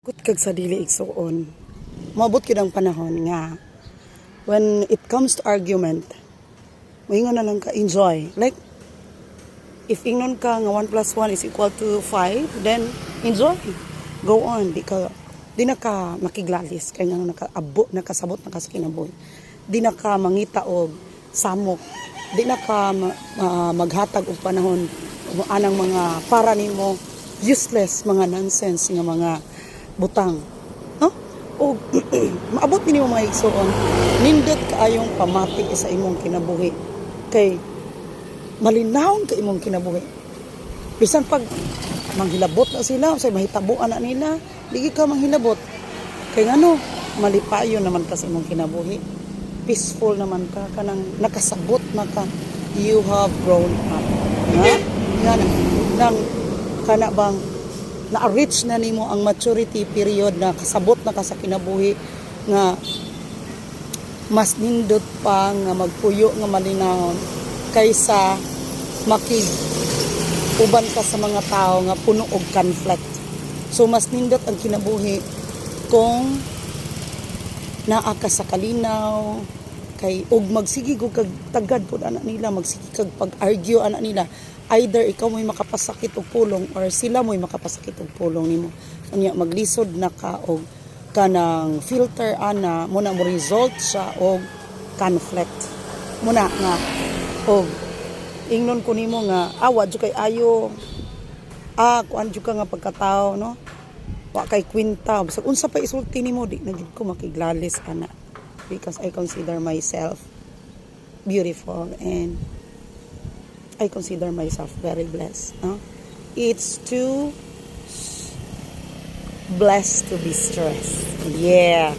Gut kag sa dili igsuon. Moabot gyud ang panahon nga when it comes to argument, moingon na lang ka enjoy. Like if ingnon ka nga 1 plus 1 is equal to 5, then enjoy. Go on, di na ka makiglalis kay nga nakasabot na ka sa kinabuhi. Di na ka mangita og samok. Di na ka maghatag og panahon anang mga para nimo useless mga nonsense nga mga butang, no? O maabot nimo mga igsoon, nindot kaayong pamati sa imong kinabuhi kay malinawon ka imong kinabuhi. Bisan pag manghilabot na sila say mahitabuan na nila, dili ka manghilabot kay ngano malipayon naman ka sa imong kinabuhi, peaceful naman ka, kanang nakasabot na ka, you have grown up, nga nang kana bang na-reach na nimo ang maturity period na kasabot na ka sa kinabuhi nga mas nindot pa nga magpuyo nga malinawon kaysa uban ka sa mga tao nga puno og conflict. So mas nindot ang kinabuhi kung naa ka sa kalinaw kay og magsigig og kag tagad pud ana nila, magsigig kag pag-argue ana nila. Either ikaw mo'y makapasakit og pulong or sila mo'y makapasakit og pulong nimo. Unya maglisod na ka og kanang filter ana mo na mo result sa og conflict. Muna nga og ingnon ko nimo nga awa jud kay ayo kuan jud ka nga pagkatao, no? Wa kay kwenta bisag unsa pa isulti nimo di na gid ko makiglalis ana because I consider myself beautiful and I consider myself very blessed. No? It's too blessed to be stressed. Yeah.